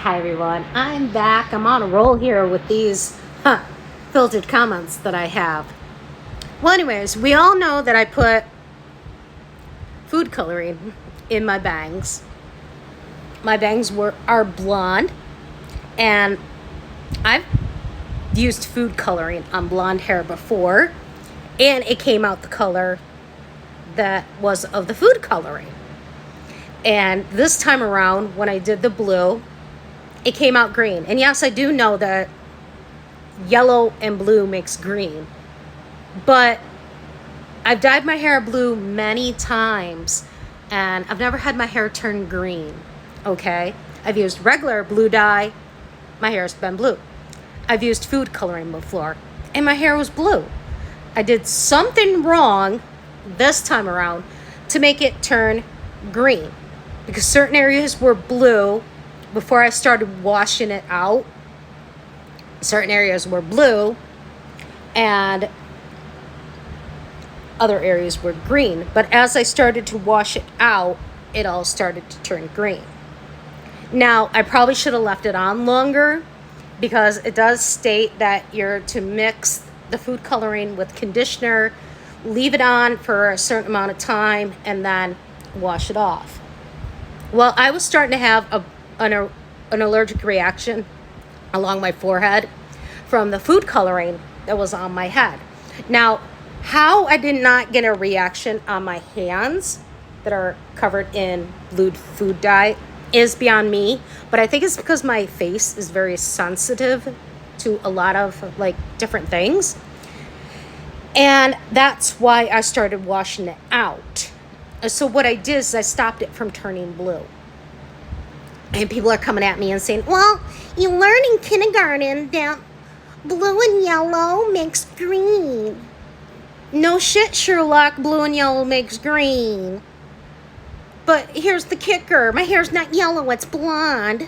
Hi everyone, I'm back. I'm on a roll here with these filtered comments that I have. Well, anyways, we all know that I put food coloring in my bangs. My bangs are blonde, and I've used food coloring on blonde hair before, and it came out the color that was of the food coloring. And this time around, when I did the blue, it came out green. And yes, I do know that yellow and blue makes green, but I've dyed my hair blue many times and I've never had my hair turn green. Okay, I've used regular blue dye, my hair's been blue. I've used food coloring before and my hair was blue. I did something wrong this time around to make it turn green, because certain areas were blue before I started washing it out. Certain areas were blue and other areas were green. But as I started to wash it out, it all started to turn green. Now, I probably should have left it on longer, because it does state that you're to mix the food coloring with conditioner, leave it on for a certain amount of time, and then wash it off. Well, I was starting to have an allergic reaction along my forehead from the food coloring that was on my head. Now, how I did not get a reaction on my hands that are covered in blue food dye is beyond me, but I think it's because my face is very sensitive to a lot of different things. And that's why I started washing it out. So what I did is I stopped it from turning blue. And people are coming at me and saying, well, you learned in kindergarten that blue and yellow makes green. No shit, Sherlock, blue and yellow makes green. But here's the kicker. My hair's not yellow, it's blonde.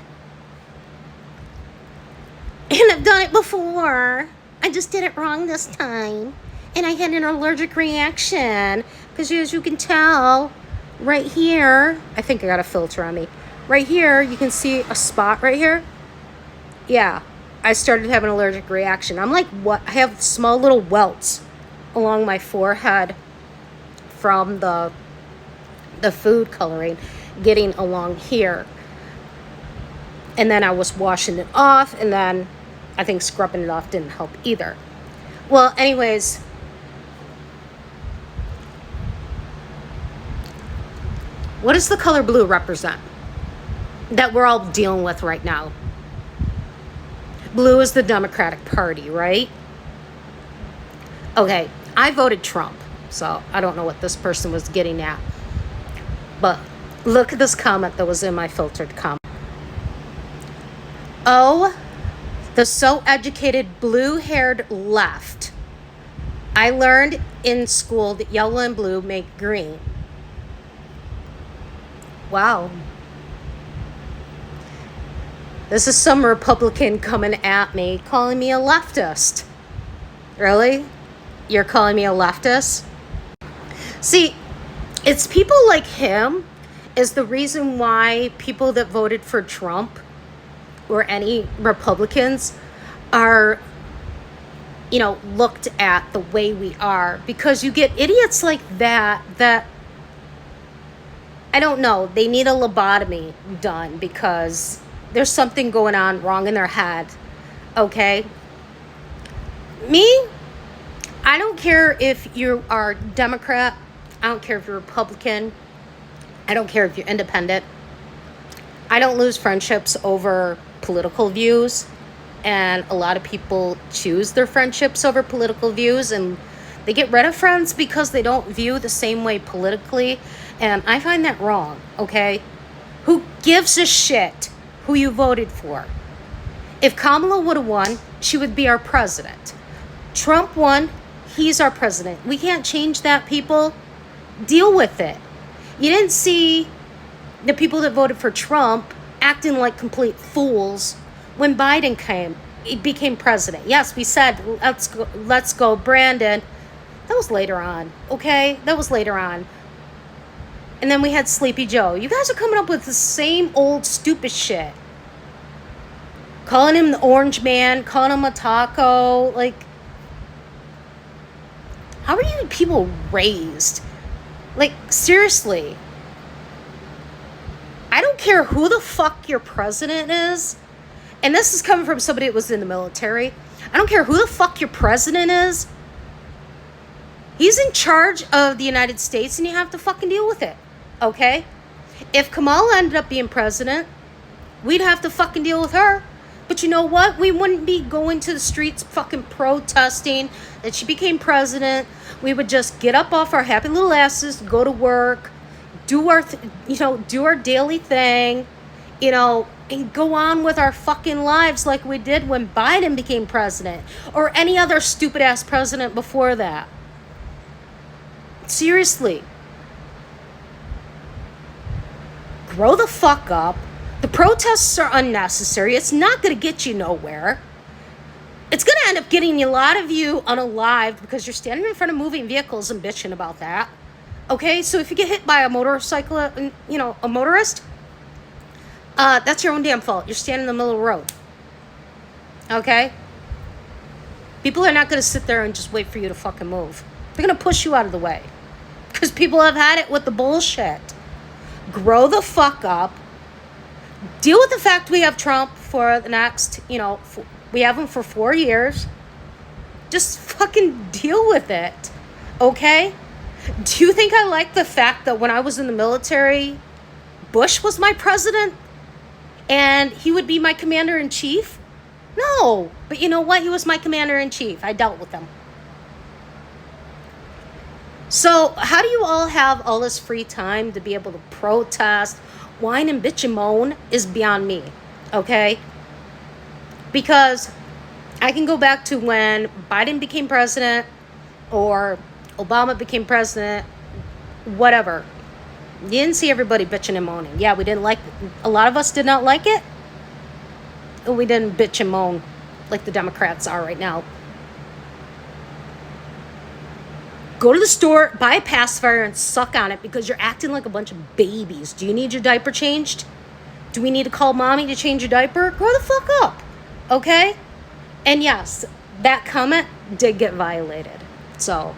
And I've done it before. I just did it wrong this time. And I had an allergic reaction. Because as you can tell, right here, I think I got a filter on me. Right here, you can see a spot right here. Yeah, I started having an allergic reaction. I'm like, what? I have small little welts along my forehead from the food coloring getting along here. And then I was washing it off, and then I think scrubbing it off didn't help either. Well, anyways, what does the color blue represent that we're all dealing with right now? Blue is the Democratic Party, right? Okay, I voted Trump, so I don't know what this person was getting at. But look at this comment that was in my filtered comment. Oh, the so educated blue-haired left. I learned in school that yellow and blue make green. Wow. This is some Republican coming at me, calling me a leftist. Really? You're calling me a leftist? See, it's people like him is the reason why people that voted for Trump or any Republicans are, looked at the way we are. Because you get idiots like that, I don't know, they need a lobotomy done because there's something going on wrong in their head, okay? Me, I don't care if you are Democrat. I don't care if you're Republican. I don't care if you're independent. I don't lose friendships over political views. And a lot of people choose their friendships over political views. And they get rid of friends because they don't view the same way politically. And I find that wrong, okay? Who gives a shit who you voted for? If Kamala would have won, she would be our president. Trump won, he's our president. We can't change that, people. Deal with it. You didn't see the people that voted for Trump acting like complete fools when Biden became president. Yes, we said, let's go, Brandon. That was later on, okay? That was later on. And then we had Sleepy Joe. You guys are coming up with the same old stupid shit. calling him the orange man, calling him a taco. Like, how are you people raised? Like, seriously. I don't care who the fuck your president is. And this is coming from somebody that was in the military. I don't care who the fuck your president is. He's in charge of the United States and you have to fucking deal with it. Okay? If Kamala ended up being president, we'd have to fucking deal with her. But you know what? We wouldn't be going to the streets fucking protesting that she became president. We would just get up off our happy little asses, go to work, do our, do our daily thing, and go on with our fucking lives like we did when Biden became president or any other stupid ass president before that. Seriously. Grow the fuck up. The protests are unnecessary. It's not going to get you nowhere. It's going to end up getting a lot of you unalived because you're standing in front of moving vehicles and bitching about that. Okay, so if you get hit by a motorcycle, a motorist, that's your own damn fault. You're standing in the middle of the road. Okay? People are not going to sit there and just wait for you to fucking move. They're going to push you out of the way. Because people have had it with the bullshit. Grow the fuck up. Deal with the fact we have Trump for the next, we have him for 4 years. Just fucking deal with it. Okay? Do you think I like the fact that when I was in the military, Bush was my president and he would be my commander-in-chief? No. But you know what? He was my commander-in-chief. I dealt with him. So how do you all have all this free time to be able to protest, whine and bitch and moan is beyond me, okay? Because I can go back to when Biden became president or Obama became president, whatever. You didn't see everybody bitching and moaning. Yeah, we didn't like it. A lot of us did not like it. We didn't bitch and moan like the Democrats are right now. Go to the store, buy a pacifier, and suck on it because you're acting like a bunch of babies. Do you need your diaper changed? Do we need to call mommy to change your diaper? Grow the fuck up, okay? And yes, that comment did get violated. So,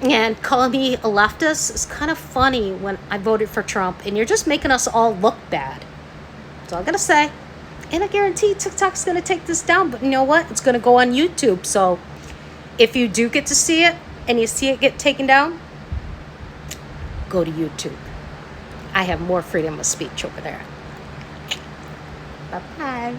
and calling me a leftist is kind of funny when I voted for Trump, and you're just making us all look bad. That's all I'm going to say. And I guarantee TikTok's going to take this down, but you know what? It's going to go on YouTube. So if you do get to see it, and you see it get taken down, go to YouTube. I have more freedom of speech over there. Bye-bye.